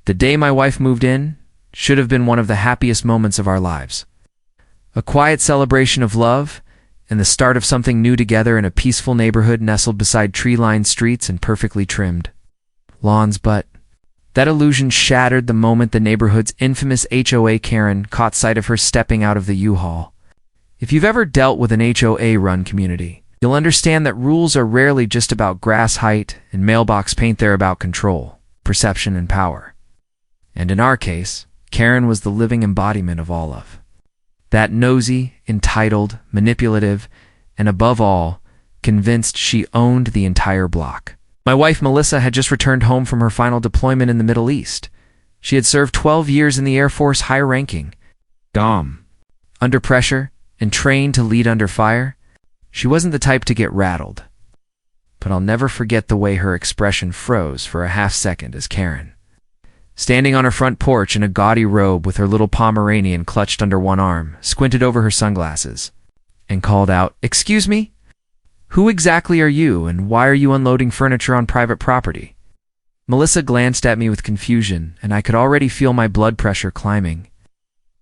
The day my wife moved in should have been one of the happiest moments of our lives. A quiet celebration of love and the start of something new together in a peaceful neighborhood nestled beside tree-lined streets and perfectly trimmed lawns, but that illusion shattered the moment the neighborhood's infamous HOA Karen caught sight of her stepping out of the U-Haul. If you've ever dealt with an HOA-run community, you'll understand that rules are rarely just about grass height and mailbox paint. They're about control, perception, and power. And in our case, Karen was the living embodiment of all of that: nosy, entitled, manipulative, and above all, convinced she owned the entire block. My wife Melissa had just returned home from her final deployment in the Middle East. She had served 12 years in the Air Force, high ranking, DOM, under pressure, and trained to lead under fire. She wasn't the type to get rattled. But I'll never forget the way her expression froze for a half second as Karen, standing on her front porch in a gaudy robe with her little Pomeranian clutched under one arm, squinted over her sunglasses, and called out, "Excuse me? Who exactly are you, and why are you unloading furniture on private property?" Melissa glanced at me with confusion, and I could already feel my blood pressure climbing.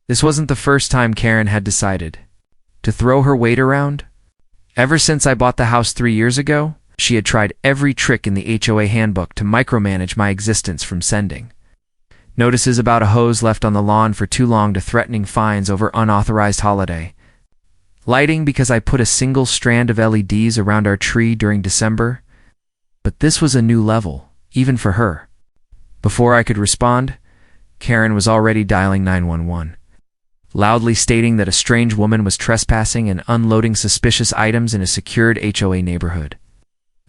This wasn't the first time Karen had decided to throw her weight around. Ever since I bought the house 3 years ago, she had tried every trick in the HOA handbook to micromanage my existence, from sending notices about a hose left on the lawn for too long to threatening fines over unauthorized holiday lighting because I put a single strand of LEDs around our tree during December. But this was a new level, even for her. Before I could respond, Karen was already dialing 911, loudly stating that a strange woman was trespassing and unloading suspicious items in a secured HOA neighborhood.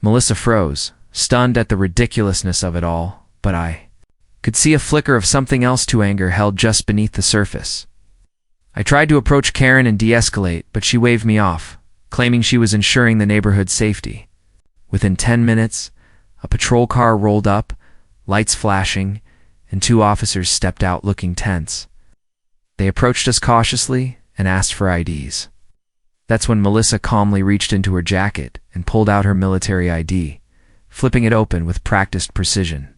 Melissa froze, stunned at the ridiculousness of it all, but I could see a flicker of something else to anger held just beneath the surface. I tried to approach Karen and de-escalate, but she waved me off, claiming she was ensuring the neighborhood's safety. Within 10 minutes, a patrol car rolled up, lights flashing, and 2 officers stepped out looking tense. They approached us cautiously and asked for IDs. That's when Melissa calmly reached into her jacket and pulled out her military ID, flipping it open with practiced precision.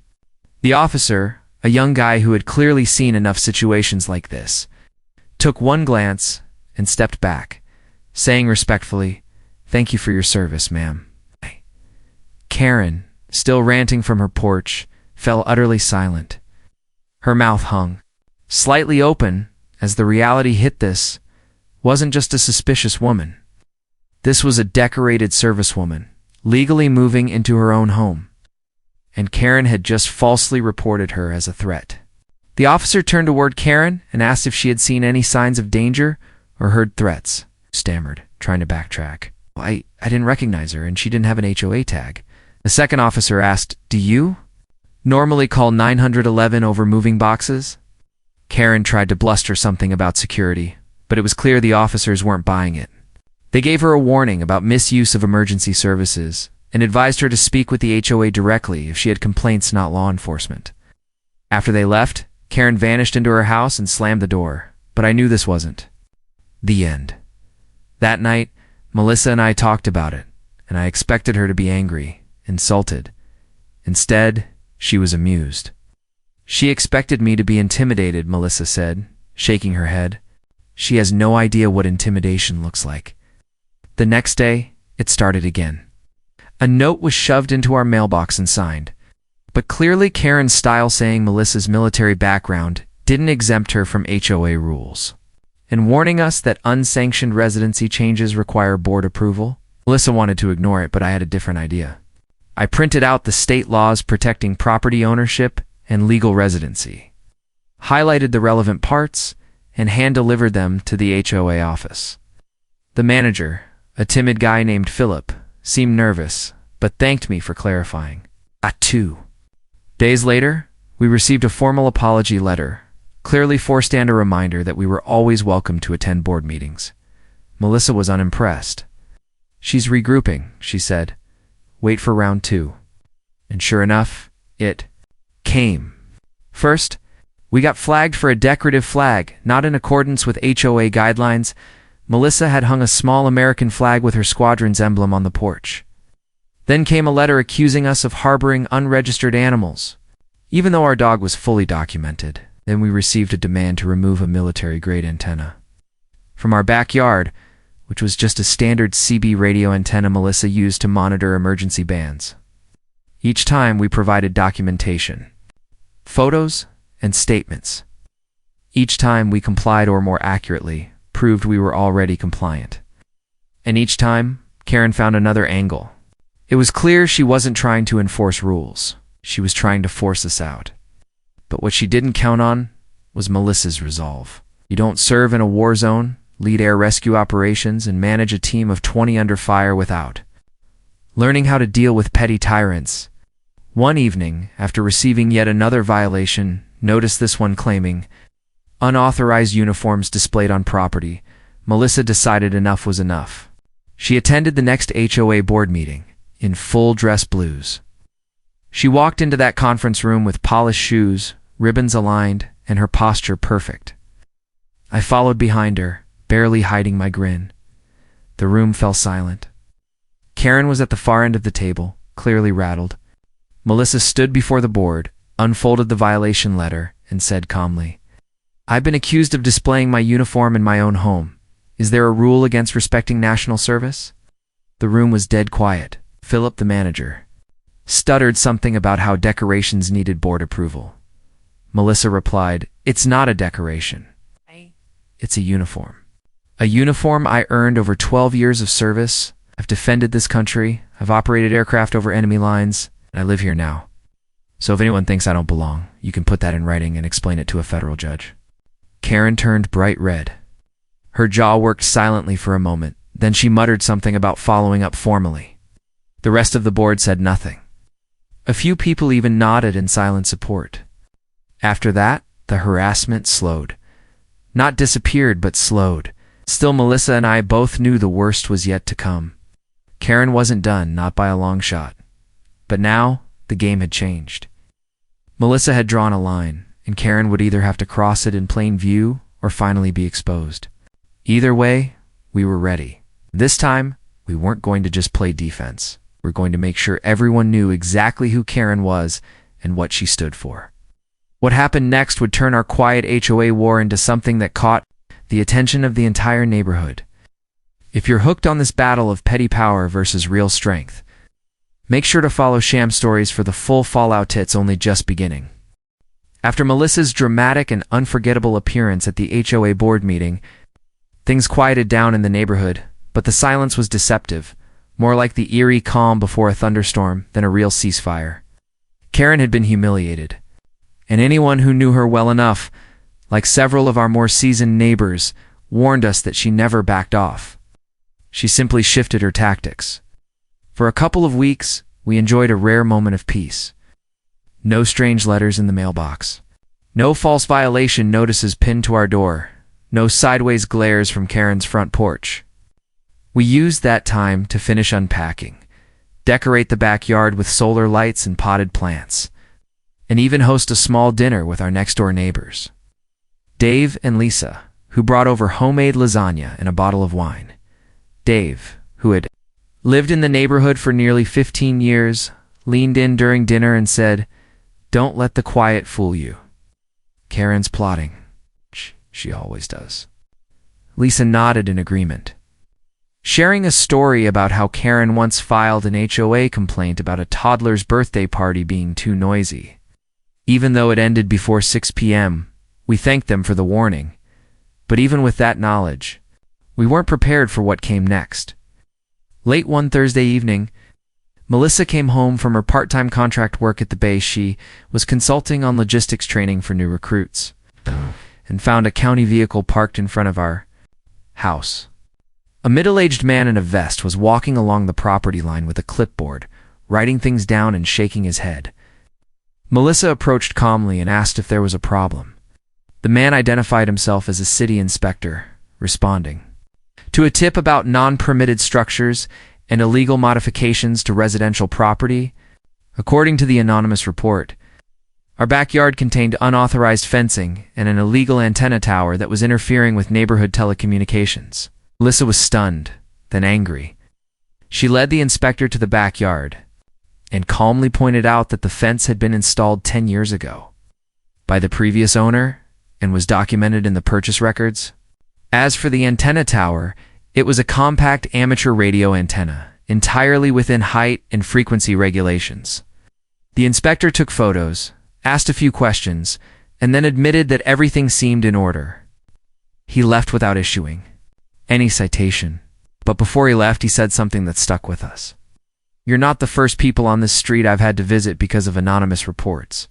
The officer, a young guy who had clearly seen enough situations like this, took one glance and stepped back, saying respectfully, "Thank you for your service, ma'am." Karen, still ranting from her porch, fell utterly silent. Her mouth hung slightly open as the reality hit. This wasn't just a suspicious woman. This was a decorated servicewoman, legally moving into her own home. And Karen had just falsely reported her as a threat. The officer turned toward Karen and asked if she had seen any signs of danger or heard threats. Stammered, trying to backtrack. I didn't recognize her, and she didn't have an HOA tag. The second officer asked, "Do you normally call 911 over moving boxes?" Karen tried to bluster something about security, but it was clear the officers weren't buying it. They gave her a warning about misuse of emergency services and advised her to speak with the HOA directly if she had complaints, not law enforcement. After they left, Karen vanished into her house and slammed the door, but I knew this wasn't the end. That night, Melissa and I talked about it, and I expected her to be angry, insulted. Instead, she was amused. She expected me to be intimidated, Melissa said, shaking her head. She has no idea what intimidation looks like. The next day, it started again. A note was shoved into our mailbox and signed, but clearly Karen's style, saying Melissa's military background didn't exempt her from HOA rules, and warning us that unsanctioned residency changes require board approval. Melissa wanted to ignore it, but I had a different idea. I printed out the state laws protecting property ownership and legal residency, highlighted the relevant parts, and hand-delivered them to the HOA office. The manager, a timid guy named Philip, seemed nervous, but thanked me for clarifying. 2 days later, we received a formal apology letter, clearly forced, and a reminder that we were always welcome to attend board meetings. Melissa was unimpressed. "She's regrouping," she said. "Wait for round 2. And sure enough, it came. First, we got flagged for a decorative flag, not in accordance with HOA guidelines. Melissa had hung a small American flag with her squadron's emblem on the porch. Then came a letter accusing us of harboring unregistered animals, even though our dog was fully documented. Then we received a demand to remove a military-grade antenna from our backyard, which was just a standard CB radio antenna Melissa used to monitor emergency bands. Each time we provided documentation, photos, and statements. Each time we complied, or more accurately, proved we were already compliant. And each time, Karen found another angle. It was clear she wasn't trying to enforce rules. She was trying to force us out. But what she didn't count on was Melissa's resolve. You don't serve in a war zone, lead air rescue operations, and manage a team of 20 under fire without learning how to deal with petty tyrants. One evening, after receiving yet another violation, notice this one claiming unauthorized uniforms displayed on property, Melissa decided enough was enough. She attended the next HOA board meeting in full dress blues. She walked into that conference room with polished shoes, ribbons aligned, and her posture perfect. I followed behind her, barely hiding my grin. The room fell silent. Karen was at the far end of the table, clearly rattled. Melissa stood before the board, unfolded the violation letter, and said calmly, "I've been accused of displaying my uniform in my own home. Is there a rule against respecting national service?" The room was dead quiet. Philip, the manager, stuttered something about how decorations needed board approval. Melissa replied, "It's not a decoration. It's a uniform. A uniform I earned over 12 years of service. I've defended this country. I've operated aircraft over enemy lines. And I live here now. So if anyone thinks I don't belong, you can put that in writing and explain it to a federal judge." Karen turned bright red. Her jaw worked silently for a moment. Then she muttered something about following up formally. The rest of the board said nothing. A few people even nodded in silent support. After that, the harassment slowed. Not disappeared, but slowed. Still, Melissa and I both knew the worst was yet to come. Karen wasn't done, not by a long shot. But now, the game had changed. Melissa had drawn a line, and Karen would either have to cross it in plain view or finally be exposed. Either way, we were ready. This time, we weren't going to just play defense. We're going to make sure everyone knew exactly who Karen was and what she stood for. What happened next would turn our quiet HOA war into something that caught the attention of the entire neighborhood. If you're hooked on this battle of petty power versus real strength, make sure to follow Sham Stories for the full fallout. It's only just beginning. After Melissa's dramatic and unforgettable appearance at the HOA board meeting, things quieted down in the neighborhood, but the silence was deceptive, more like the eerie calm before a thunderstorm than a real ceasefire. Karen had been humiliated, and anyone who knew her well enough, like several of our more seasoned neighbors, warned us that she never backed off. She simply shifted her tactics. For a couple of weeks, we enjoyed a rare moment of peace. No strange letters in the mailbox. No false violation notices pinned to our door. No sideways glares from Karen's front porch. We used that time to finish unpacking, decorate the backyard with solar lights and potted plants, and even host a small dinner with our next-door neighbors, Dave and Lisa, who brought over homemade lasagna and a bottle of wine. Dave, who had lived in the neighborhood for nearly 15 years, leaned in during dinner and said, "Don't let the quiet fool you. Karen's plotting. She always does." Lisa nodded in agreement, sharing a story about how Karen once filed an HOA complaint about a toddler's birthday party being too noisy. Even though it ended before 6 p.m., we thanked them for the warning. But even with that knowledge, we weren't prepared for what came next. Late one Thursday evening, Melissa came home from her part-time contract work at the base. She was consulting on logistics training for new recruits and found a county vehicle parked in front of our house. A middle-aged man in a vest was walking along the property line with a clipboard, writing things down and shaking his head. Melissa approached calmly and asked if there was a problem. The man identified himself as a city inspector, responding to a tip about non-permitted structures and illegal modifications to residential property. According to the anonymous report, our backyard contained unauthorized fencing and an illegal antenna tower that was interfering with neighborhood telecommunications. Melissa was stunned, then angry. She led the inspector to the backyard, and calmly pointed out that the fence had been installed 10 years ago by the previous owner and was documented in the purchase records. As for the antenna tower, it was a compact amateur radio antenna, entirely within height and frequency regulations. The inspector took photos, asked a few questions, and then admitted that everything seemed in order. He left without issuing any citation. But before he left, he said something that stuck with us. "You're not the first people on this street I've had to visit because of anonymous reports.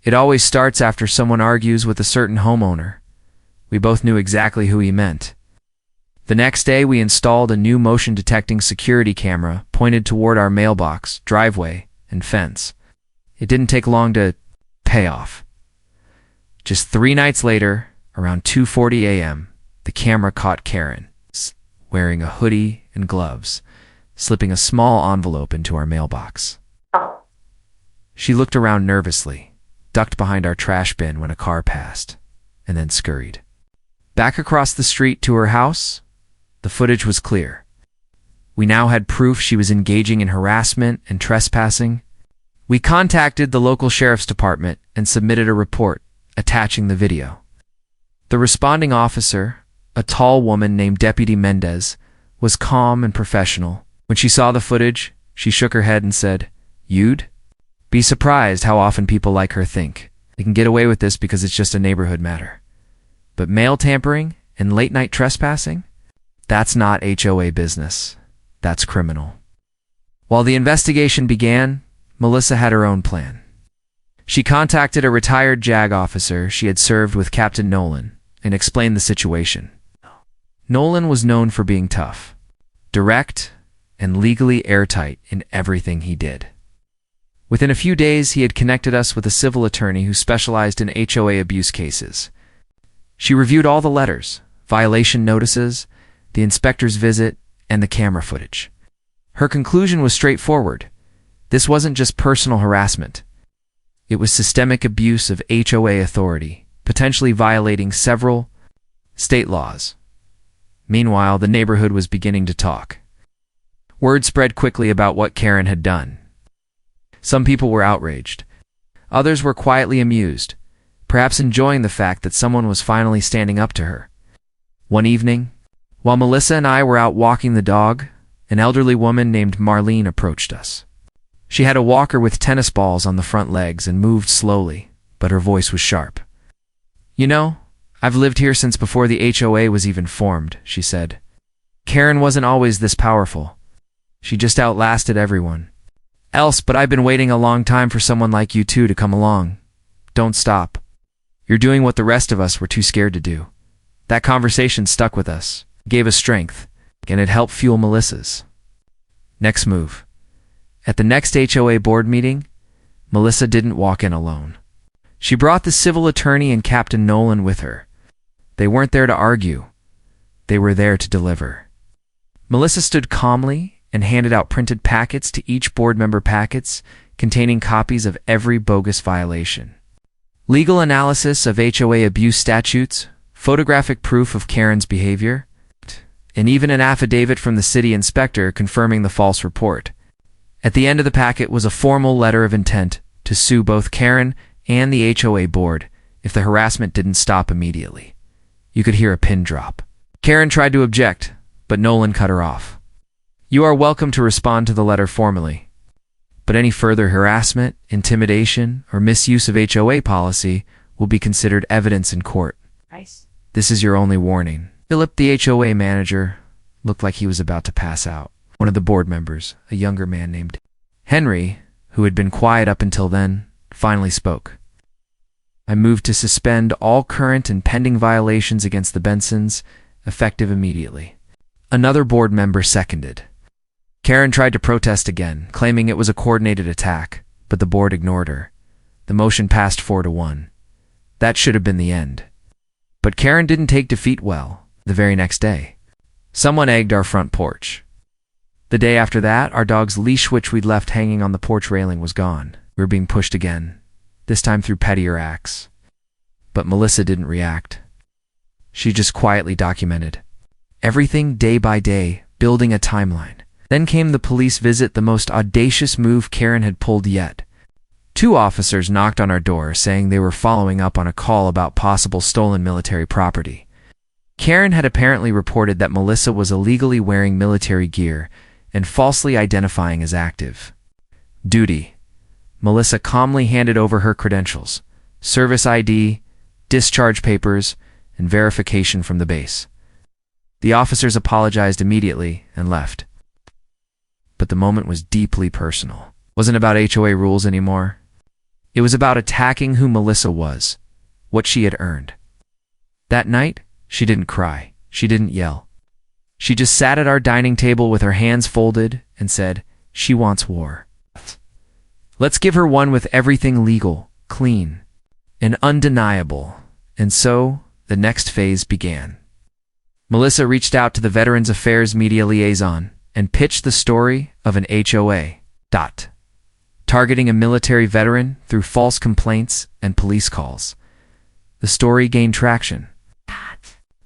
It always starts after someone argues with a certain homeowner." We both knew exactly who he meant. The next day, we installed a new motion-detecting security camera pointed toward our mailbox, driveway, and fence. It didn't take long to pay off. Just 3 nights later, around 2:40 a.m., the camera caught Karen, wearing a hoodie and gloves, slipping a small envelope into our mailbox. She looked around nervously, ducked behind our trash bin when a car passed, and then scurried back across the street to her house. The footage was clear. We now had proof she was engaging in harassment and trespassing. We contacted the local sheriff's department and submitted a report attaching the video. The responding officer, a tall woman named Deputy Mendez, was calm and professional. When she saw the footage, she shook her head and said, "You'd be surprised how often people like her think they can get away with this because it's just a neighborhood matter. But mail tampering and late-night trespassing? That's not HOA business. That's criminal." While the investigation began, Melissa had her own plan. She contacted a retired JAG officer she had served with Captain Nolan and explained the situation. Nolan was known for being tough, direct, and legally airtight in everything he did. Within a few days, he had connected us with a civil attorney who specialized in HOA abuse cases. She reviewed all the letters, violation notices, the inspector's visit, and the camera footage. Her conclusion was straightforward. This wasn't just personal harassment. It was systemic abuse of HOA authority, potentially violating several state laws. Meanwhile, the neighborhood was beginning to talk. Word spread quickly about what Karen had done. Some people were outraged. Others were quietly amused, perhaps enjoying the fact that someone was finally standing up to her. One evening, while Melissa and I were out walking the dog, an elderly woman named Marlene approached us. She had a walker with tennis balls on the front legs and moved slowly, but her voice was sharp. "You know, I've lived here since before the HOA was even formed," she said. "Karen wasn't always this powerful. She just outlasted everyone else, but I've been waiting a long time for someone like you two to come along. Don't stop. You're doing what the rest of us were too scared to do." That conversation stuck with us, gave us strength, and it helped fuel Melissa's next move. At the next HOA board meeting, Melissa didn't walk in alone. She brought the civil attorney and Captain Nolan with her. They weren't there to argue. They were there to deliver. Melissa stood calmly and handed out printed packets to each board member, packets containing copies of every bogus violation, legal analysis of HOA abuse statutes, photographic proof of Karen's behavior, and even an affidavit from the city inspector confirming the false report. At the end of the packet was a formal letter of intent to sue both Karen and the HOA board if the harassment didn't stop immediately. You could hear a pin drop. Karen tried to object, but Nolan cut her off. "You are welcome to respond to the letter formally, but any further harassment, intimidation, or misuse of HOA policy will be considered evidence in court. Nice. This is your only warning." Philip, the HOA manager, looked like he was about to pass out. One of the board members, a younger man named Henry, who had been quiet up until then, finally spoke. "I move to suspend all current and pending violations against the Bensons, effective immediately." Another board member seconded. Karen tried to protest again, claiming it was a coordinated attack, but the board ignored her. The motion passed 4-1. That should have been the end. But Karen didn't take defeat well. The very next day, someone egged our front porch. The day after that, our dog's leash, which we'd left hanging on the porch railing, was gone. We were being pushed again, this time through pettier acts. But Melissa didn't react. She just quietly documented everything day by day, building a timeline. Then came the police visit, the most audacious move Karen had pulled yet. 2 officers knocked on our door saying they were following up on a call about possible stolen military property. Karen had apparently reported that Melissa was illegally wearing military gear and falsely identifying as active duty. Melissa calmly handed over her credentials, service ID, discharge papers, and verification from the base. The officers apologized immediately and left. But the moment was deeply personal. It wasn't about HOA rules anymore. It was about attacking who Melissa was, what she had earned. That night, she didn't cry. She didn't yell. She just sat at our dining table with her hands folded and said, "She wants war. Let's give her one with everything legal, clean, and undeniable." And so, the next phase began. Melissa reached out to the Veterans Affairs media liaison and pitched the story of an HOA, targeting a military veteran through false complaints and police calls. The story gained traction.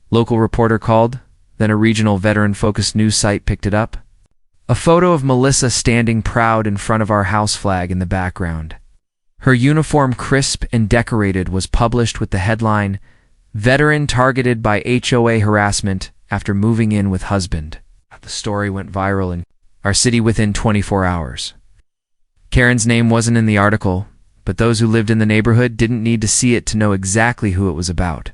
Local reporter called, then a regional veteran-focused news site picked it up. A photo of Melissa standing proud in front of our house flag in the background. Her uniform, crisp and decorated, was published with the headline, "Veteran targeted by HOA harassment after moving in with husband." The story went viral in our city within 24 hours. Karen's name wasn't in the article, but those who lived in the neighborhood didn't need to see it to know exactly who it was about.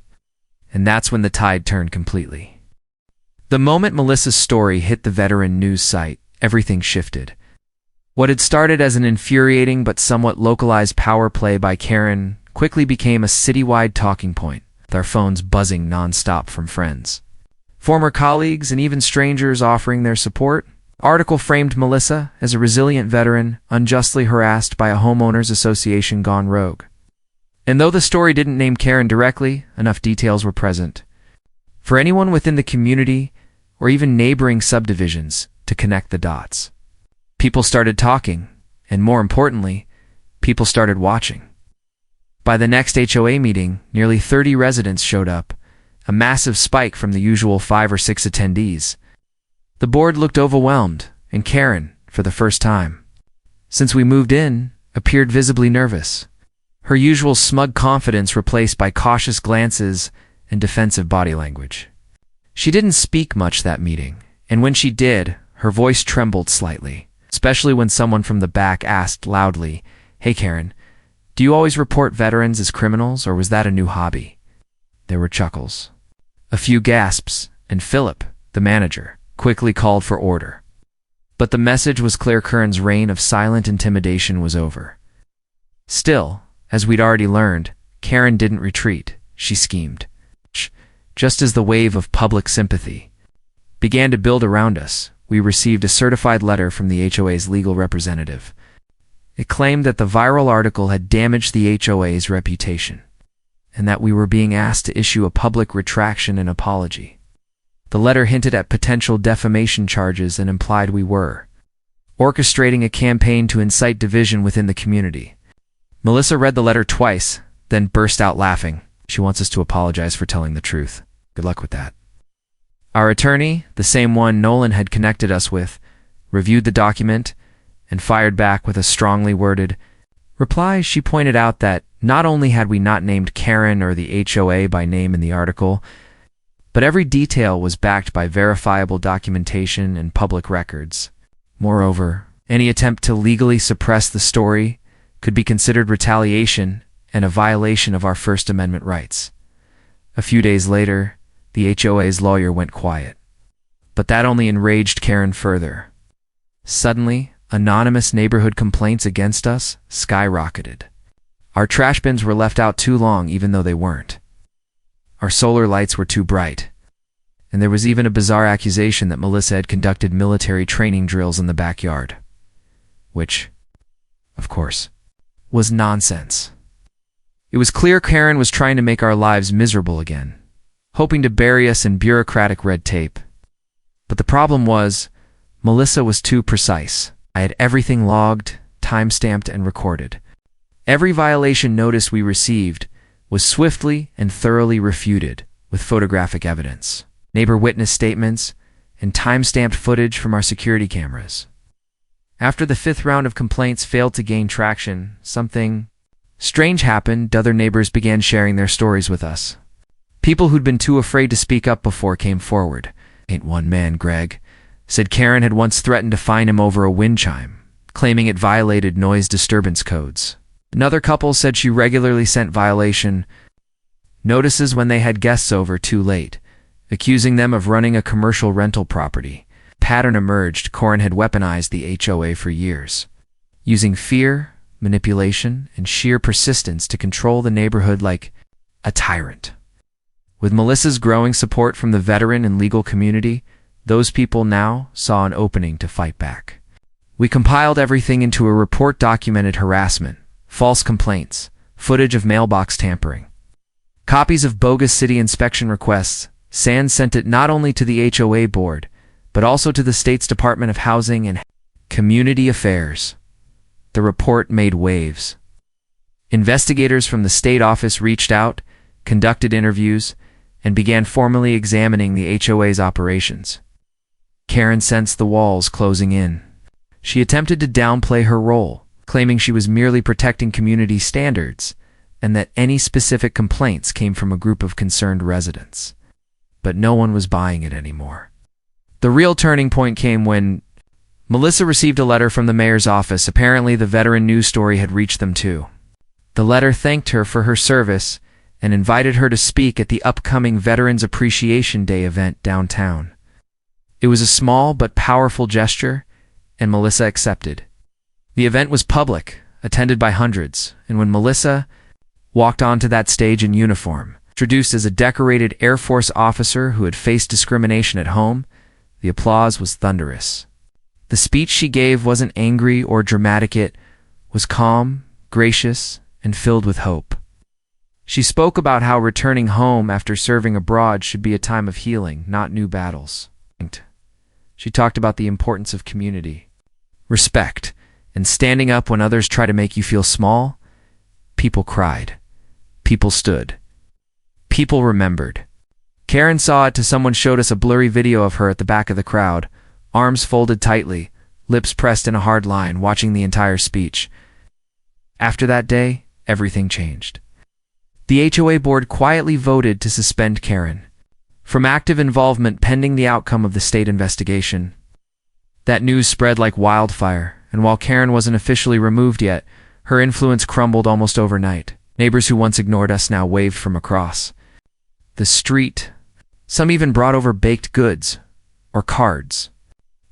And that's when the tide turned completely. The moment Melissa's story hit the veteran news site, everything shifted. What had started as an infuriating but somewhat localized power play by Karen quickly became a citywide talking point, with our phones buzzing nonstop from friends, former colleagues, and even strangers offering their support. The article framed Melissa as a resilient veteran unjustly harassed by a homeowners association gone rogue. And though the story didn't name Karen directly, enough details were present for anyone within the community or even neighboring subdivisions to connect the dots. People started talking, and more importantly, people started watching. By the next HOA meeting, nearly 30 residents showed up, a massive spike from the usual 5 or 6 attendees. The board looked overwhelmed, and Karen, for the first time since we moved in, appeared visibly nervous. Her usual smug confidence replaced by cautious glances and defensive body language. She didn't speak much that meeting, and when she did, her voice trembled slightly, especially when someone from the back asked loudly, "Hey Karen, do you always report veterans as criminals, or was that a new hobby?" There were chuckles, a few gasps, and Philip, the manager, quickly called for order. But the message was clear: Karen's reign of silent intimidation was over. Still, as we'd already learned, Karen didn't retreat. She schemed. Just as the wave of public sympathy began to build around us, we received a certified letter from the HOA's legal representative. It claimed that the viral article had damaged the HOA's reputation, and that we were being asked to issue a public retraction and apology. The letter hinted at potential defamation charges and implied we were orchestrating a campaign to incite division within the community. Melissa read the letter twice, then burst out laughing. She wants us to apologize for telling the truth. Good luck with that. Our attorney, the same one Nolan had connected us with, reviewed the document and fired back with a strongly worded reply. She pointed out that not only had we not named Karen or the HOA by name in the article, but every detail was backed by verifiable documentation and public records. Moreover, any attempt to legally suppress the story could be considered retaliation and a violation of our First Amendment rights. A few days later, the HOA's lawyer went quiet. But that only enraged Karen further. Suddenly, anonymous neighborhood complaints against us skyrocketed. Our trash bins were left out too long even though they weren't. Our solar lights were too bright. And there was even a bizarre accusation that Melissa had conducted military training drills in the backyard. Which, of course, was nonsense. It was clear Karen was trying to make our lives miserable again, hoping to bury us in bureaucratic red tape. But the problem was, Melissa was too precise. I had everything logged, time-stamped, and recorded. Every violation notice we received was swiftly and thoroughly refuted with photographic evidence, neighbor witness statements, and time-stamped footage from our security cameras. After the fifth round of complaints failed to gain traction, something strange happened. Other neighbors began sharing their stories with us. People who'd been too afraid to speak up before came forward. "Ain't one man, Greg," said Karen had once threatened to fine him over a wind chime, claiming it violated noise disturbance codes. Another couple said she regularly sent violation notices when they had guests over too late, accusing them of running a commercial rental property. Pattern emerged. Corin had weaponized the HOA for years, using fear, manipulation, and sheer persistence to control the neighborhood like a tyrant. With Melissa's growing support from the veteran and legal community, those people now saw an opening to fight back. We compiled everything into a report documented harassment, false complaints, footage of mailbox tampering, copies of bogus city inspection requests. Sand sent it not only to the HOA board, but also to the state's Department of Housing and Community Affairs. The report made waves. Investigators from the state office reached out, conducted interviews, and began formally examining the HOA's operations. Karen sensed the walls closing in. She attempted to downplay her role, claiming she was merely protecting community standards and that any specific complaints came from a group of concerned residents. But no one was buying it anymore. The real turning point came when Melissa received a letter from the mayor's office. Apparently, the veteran news story had reached them too. The letter thanked her for her service and invited her to speak at the upcoming Veterans Appreciation Day event downtown. It was a small but powerful gesture, and Melissa accepted. The event was public, attended by hundreds, and when Melissa walked onto that stage in uniform, introduced as a decorated Air Force officer who had faced discrimination at home, the applause was thunderous. The speech she gave wasn't angry or dramatic. It was calm, gracious, and filled with hope. She spoke about how returning home after serving abroad should be a time of healing, not new battles. She talked about the importance of community, respect, and standing up when others try to make you feel small. People cried. People stood. People remembered. Karen saw it. Someone showed us a blurry video of her at the back of the crowd, arms folded tightly, lips pressed in a hard line, watching the entire speech. After that day, everything changed. The HOA board quietly voted to suspend Karen from active involvement pending the outcome of the state investigation. That news spread like wildfire, and while Karen wasn't officially removed yet, her influence crumbled almost overnight. Neighbors who once ignored us now waved from across the street. Some even brought over baked goods or cards.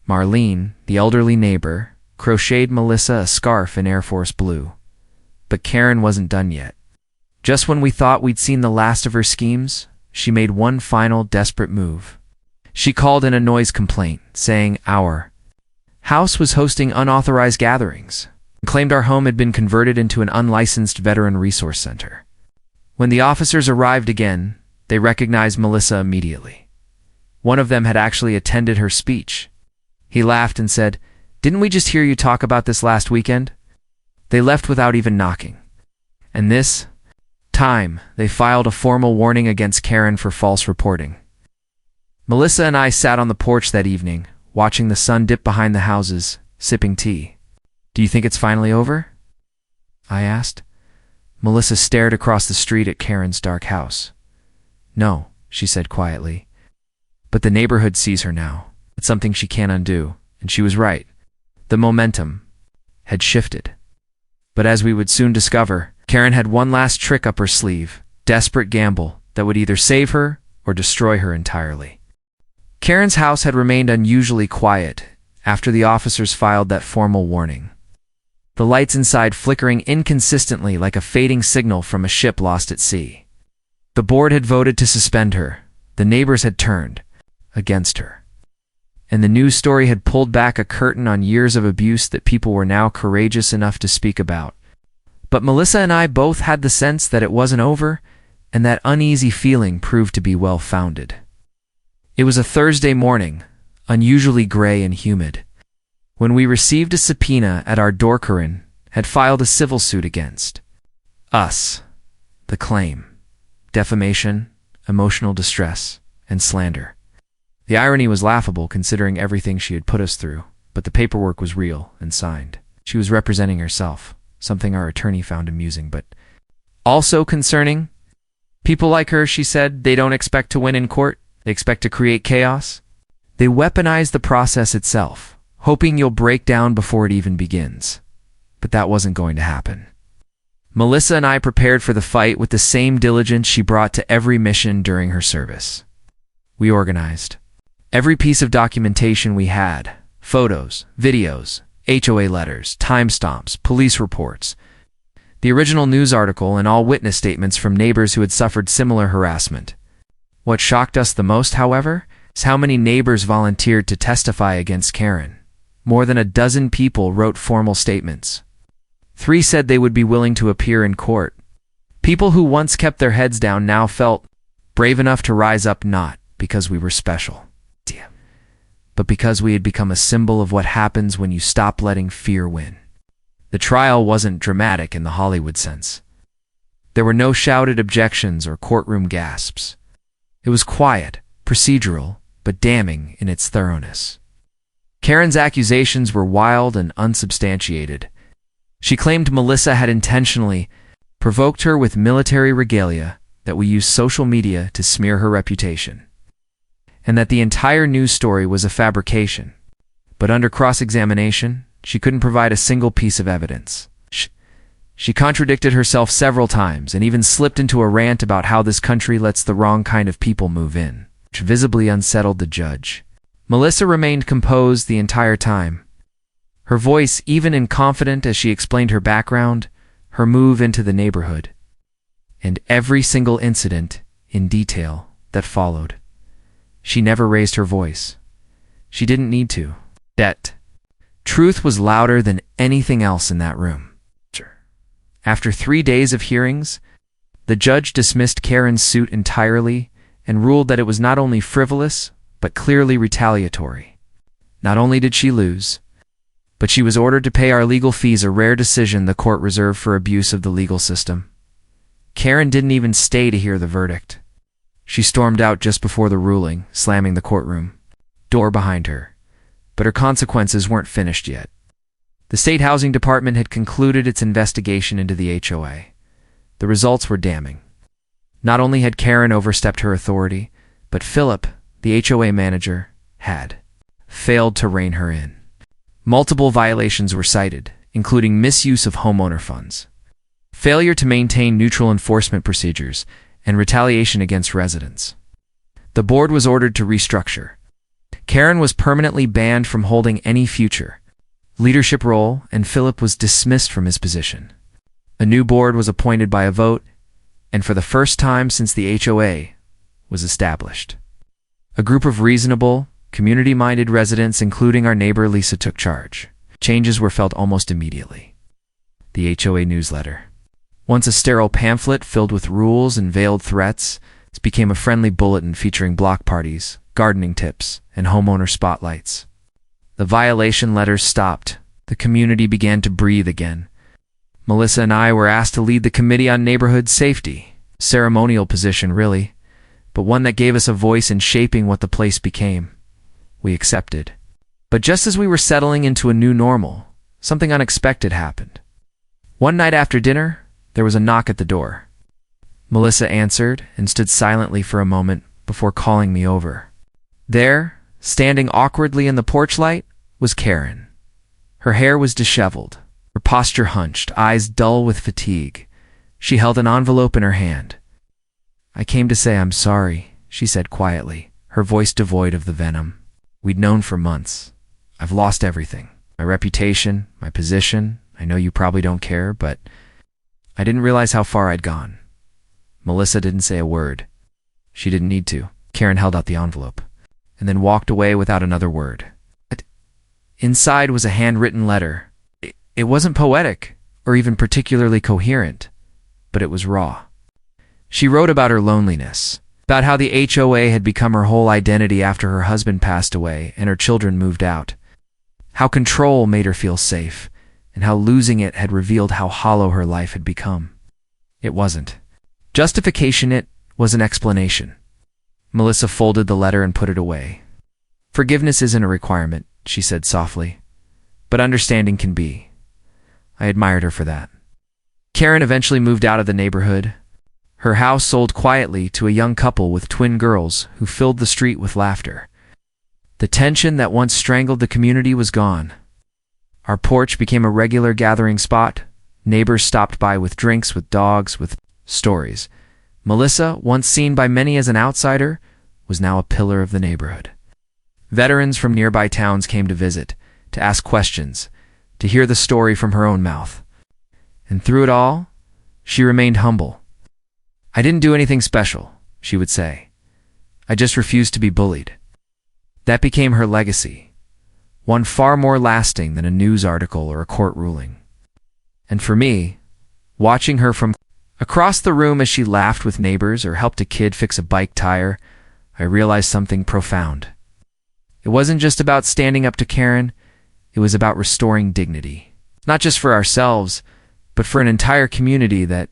Marlene, the elderly neighbor, crocheted Melissa a scarf in Air Force blue. But Karen wasn't done yet. Just when we thought we'd seen the last of her schemes, she made one final desperate move. She called in a noise complaint, saying our house was hosting unauthorized gatherings, and claimed our home had been converted into an unlicensed veteran resource center. When the officers arrived again, they recognized Melissa immediately. One of them had actually attended her speech. He laughed and said, "Didn't we just hear you talk about this last weekend?" They left without even knocking. And this time, they filed a formal warning against Karen for false reporting. Melissa and I sat on the porch that evening, watching the sun dip behind the houses, sipping tea. "Do you think it's finally over?" I asked. Melissa stared across the street at Karen's dark house. "No," she said quietly. "But the neighborhood sees her now. It's something she can't undo." And she was right. The momentum had shifted. But as we would soon discover, Karen had one last trick up her sleeve, desperate gamble that would either save her or destroy her entirely. Karen's house had remained unusually quiet after the officers filed that formal warning. The lights inside flickering inconsistently like a fading signal from a ship lost at sea. The board had voted to suspend her. The neighbors had turned against her. And the news story had pulled back a curtain on years of abuse that people were now courageous enough to speak about. But Melissa and I both had the sense that it wasn't over, and that uneasy feeling proved to be well-founded. It was a Thursday morning, unusually gray and humid, when we received a subpoena at our door. Karen had filed a civil suit against us. The claim: defamation, emotional distress, and slander. The irony was laughable considering everything she had put us through, but the paperwork was real and signed. She was representing herself, something our attorney found amusing, but also concerning. People like her, she said, they don't expect to win in court. They expect to create chaos. They weaponize the process itself, hoping you'll break down before it even begins. But that wasn't going to happen. Melissa and I prepared for the fight with the same diligence she brought to every mission during her service. We organized every piece of documentation we had: photos, videos, HOA letters, timestamps, police reports, the original news article, and all witness statements from neighbors who had suffered similar harassment. What shocked us the most, however, is how many neighbors volunteered to testify against Karen. More than a dozen people wrote formal statements. 3 said they would be willing to appear in court. People who once kept their heads down now felt brave enough to rise up, not because we were special, but because we had become a symbol of what happens when you stop letting fear win. The trial wasn't dramatic in the Hollywood sense. There were no shouted objections or courtroom gasps. It was quiet, procedural, but damning in its thoroughness. Karen's accusations were wild and unsubstantiated. She claimed Melissa had intentionally provoked her with military regalia, that we used social media to smear her reputation, and that the entire news story was a fabrication. But under cross-examination, she couldn't provide a single piece of evidence. She contradicted herself several times and even slipped into a rant about how this country lets the wrong kind of people move in, which visibly unsettled the judge. Melissa remained composed the entire time. Her voice even and confident as she explained her background, her move into the neighborhood, and every single incident in detail that followed. She never raised her voice. She didn't need to. Truth was louder than anything else in that room. After 3 days of hearings, the judge dismissed Karen's suit entirely and ruled that it was not only frivolous, but clearly retaliatory. Not only did she lose, but she was ordered to pay our legal fees, a rare decision the court reserved for abuse of the legal system. Karen didn't even stay to hear the verdict. She stormed out just before the ruling, slamming the courtroom door behind her. But her consequences weren't finished yet. The State Housing Department had concluded its investigation into the HOA. The results were damning. Not only had Karen overstepped her authority, but Philip, the HOA manager, had failed to rein her in. Multiple violations were cited, including misuse of homeowner funds, failure to maintain neutral enforcement procedures, and retaliation against residents. The board was ordered to restructure. Karen was permanently banned from holding any future leadership role, and Philip was dismissed from his position. A new board was appointed by a vote, and for the first time since the HOA was established, a group of reasonable, community-minded residents, including our neighbor Lisa, took charge. Changes were felt almost immediately. The HOA newsletter, once a sterile pamphlet filled with rules and veiled threats, became a friendly bulletin featuring block parties, gardening tips, and homeowner spotlights. The violation letters stopped. The community began to breathe again. Melissa and I were asked to lead the Committee on Neighborhood Safety. Ceremonial position, really, but one that gave us a voice in shaping what the place became. We accepted. But just as we were settling into a new normal, something unexpected happened. One night after dinner, there was a knock at the door. Melissa answered and stood silently for a moment before calling me over. There, standing awkwardly in the porch light, was Karen. Her hair was disheveled, her posture hunched, eyes dull with fatigue. She held an envelope in her hand. "I came to say I'm sorry," she said quietly, her voice devoid of the venom. "We'd known for months. I've lost everything. My reputation, my position. I know you probably don't care, but I didn't realize how far I'd gone." Melissa didn't say a word. She didn't need to. Karen held out the envelope, and then walked away without another word. Inside was a handwritten letter. It wasn't poetic, or even particularly coherent, but it was raw. She wrote about her loneliness, about how the HOA had become her whole identity after her husband passed away and her children moved out, how control made her feel safe, and how losing it had revealed how hollow her life had become. It wasn't justification, it was an explanation. Melissa folded the letter and put it away. "Forgiveness isn't a requirement," she said softly, "but understanding can be." I admired her for that. Karen eventually moved out of the neighborhood. Her house sold quietly to a young couple with twin girls who filled the street with laughter. The tension that once strangled the community was gone. Our porch became a regular gathering spot. Neighbors stopped by with drinks, with dogs, with stories. Melissa, once seen by many as an outsider, was now a pillar of the neighborhood. Veterans from nearby towns came to visit, to ask questions, to hear the story from her own mouth. And through it all, she remained humble. "I didn't do anything special," she would say. "I just refused to be bullied." That became her legacy, one far more lasting than a news article or a court ruling. And for me, watching her from across the room as she laughed with neighbors or helped a kid fix a bike tire, I realized something profound. It wasn't just about standing up to Karen, it was about restoring dignity. Not just for ourselves, but for an entire community that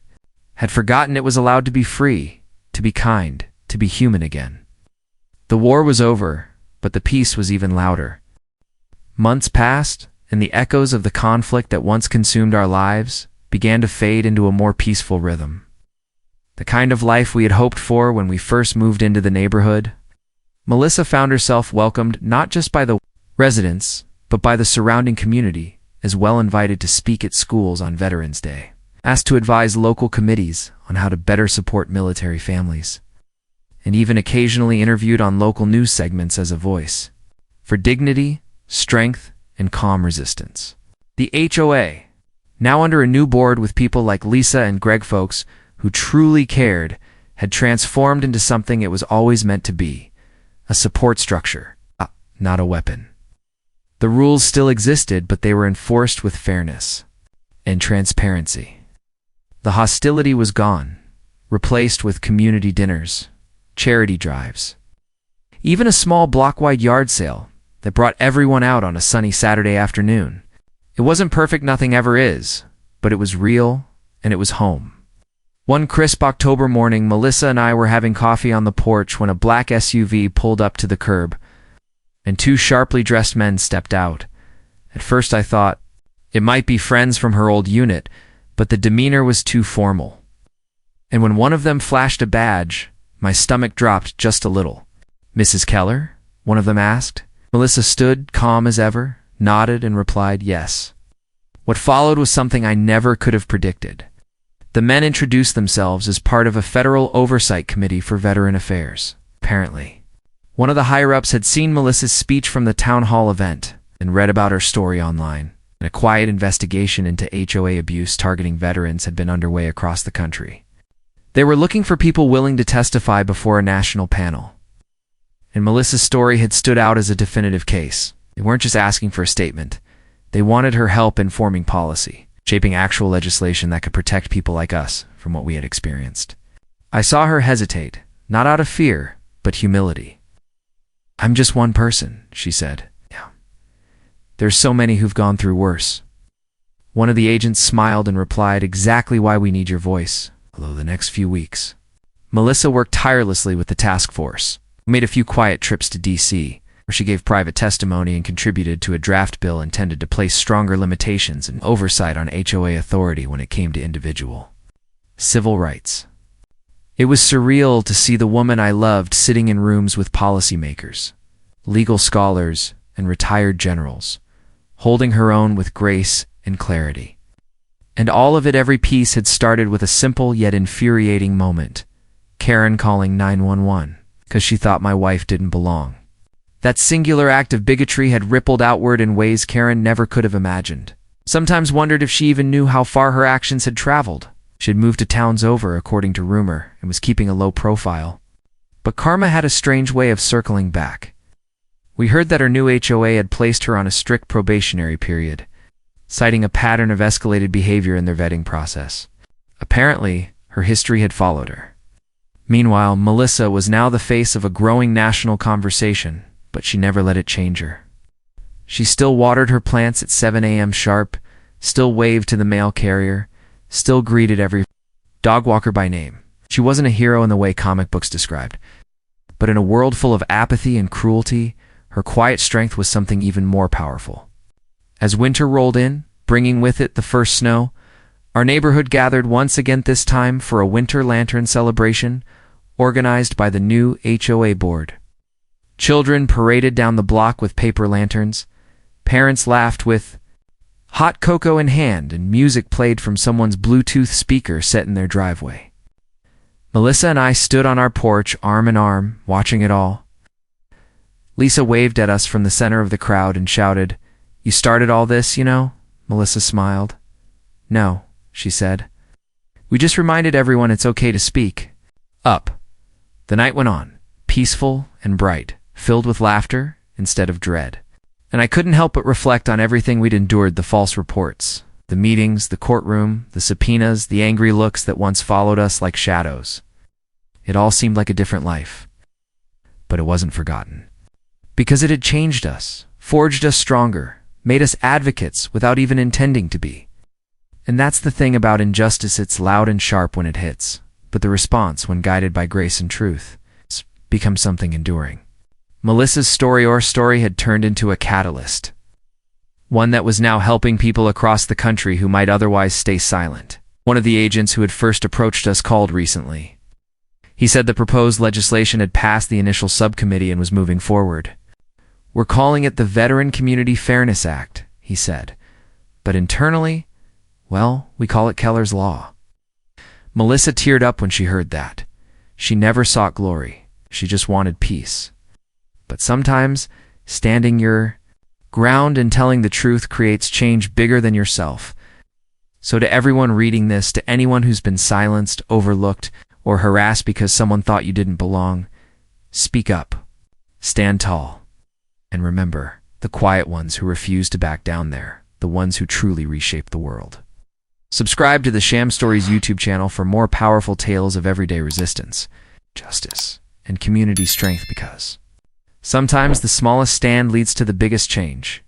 had forgotten it was allowed to be free, to be kind, to be human again. The war was over, but the peace was even louder. Months passed, and the echoes of the conflict that once consumed our lives began to fade into a more peaceful rhythm. The kind of life we had hoped for when we first moved into the neighborhood. Melissa found herself welcomed not just by the residents, but by the surrounding community, as well invited to speak at schools on Veterans Day, asked to advise local committees on how to better support military families, and even occasionally interviewed on local news segments as a voice for dignity, strength, and calm resistance. The HOA, now under a new board with people like Lisa and Greg folks who truly cared, had transformed into something it was always meant to be, a support structure, not a weapon. The rules still existed, but they were enforced with fairness and transparency. The hostility was gone, replaced with community dinners, charity drives, even a small block-wide yard sale that brought everyone out on a sunny Saturday afternoon. It wasn't perfect, nothing ever is, but it was real, and it was home. One crisp October morning, Melissa and I were having coffee on the porch when a black SUV pulled up to the curb, and two sharply dressed men stepped out. At first I thought it might be friends from her old unit, but the demeanor was too formal. And when one of them flashed a badge, my stomach dropped just a little. "Mrs. Keller?" one of them asked. Melissa stood, calm as ever, nodded and replied, "Yes." What followed was something I never could have predicted. The men introduced themselves as part of a federal oversight committee for veteran affairs. Apparently, one of the higher-ups had seen Melissa's speech from the town hall event and read about her story online, and a quiet investigation into HOA abuse targeting veterans had been underway across the country. They were looking for people willing to testify before a national panel. And Melissa's story had stood out as a definitive case. They weren't just asking for a statement. They wanted her help in forming policy, shaping actual legislation that could protect people like us from what we had experienced. I saw her hesitate, not out of fear, but humility. "I'm just one person," she said. "Yeah. There's so many who've gone through worse." One of the agents smiled and replied, "Exactly why we need your voice, although the next few weeks." Melissa worked tirelessly with the task force, made a few quiet trips to D.C., where she gave private testimony and contributed to a draft bill intended to place stronger limitations and oversight on HOA authority when it came to individual civil rights. It was surreal to see the woman I loved sitting in rooms with policymakers, legal scholars, and retired generals, holding her own with grace and clarity. And all of it, every piece, had started with a simple yet infuriating moment: Karen calling 911 because she thought my wife didn't belong. That singular act of bigotry had rippled outward in ways Karen never could have imagined. Sometimes wondered if she even knew how far her actions had traveled. She had moved to towns over, according to rumor, and was keeping a low profile. But karma had a strange way of circling back. We heard that her new HOA had placed her on a strict probationary period, citing a pattern of escalated behavior in their vetting process. Apparently, her history had followed her. Meanwhile, Melissa was now the face of a growing national conversation, but she never let it change her. She still watered her plants at 7 a.m. sharp, still waved to the mail carrier, still greeted every dog walker by name. She wasn't a hero in the way comic books described, but in a world full of apathy and cruelty, her quiet strength was something even more powerful. As winter rolled in, bringing with it the first snow, our neighborhood gathered once again, this time for a winter lantern celebration organized by the new HOA board. Children paraded down the block with paper lanterns. Parents laughed with hot cocoa in hand, and music played from someone's Bluetooth speaker set in their driveway. Melissa and I stood on our porch, arm in arm, watching it all. Lisa waved at us from the center of the crowd and shouted, "You started all this, you know?" Melissa smiled. "No," she said. "We just reminded everyone it's okay to speak up." The night went on, peaceful and bright, filled with laughter instead of dread. And I couldn't help but reflect on everything we'd endured: the false reports, the meetings, the courtroom, the subpoenas, the angry looks that once followed us like shadows. It all seemed like a different life. But it wasn't forgotten. Because it had changed us, forged us stronger, made us advocates without even intending to be. And that's the thing about injustice: it's loud and sharp when it hits, but the response, when guided by grace and truth, becomes something enduring. Melissa's story had turned into a catalyst, one that was now helping people across the country who might otherwise stay silent. One of the agents who had first approached us called recently. He said the proposed legislation had passed the initial subcommittee and was moving forward. "We're calling it the Veteran Community Fairness Act," he said. "But internally, well, we call it Keller's Law." Melissa teared up when she heard that. She never sought glory. She just wanted peace. But sometimes, standing your ground and telling the truth creates change bigger than yourself. So to everyone reading this, to anyone who's been silenced, overlooked, or harassed because someone thought you didn't belong, speak up, stand tall, and remember, the quiet ones who refuse to back down there, the ones who truly reshape the world. Subscribe to the Sham Stories YouTube channel for more powerful tales of everyday resistance, justice, and community strength, because sometimes the smallest stand leads to the biggest change.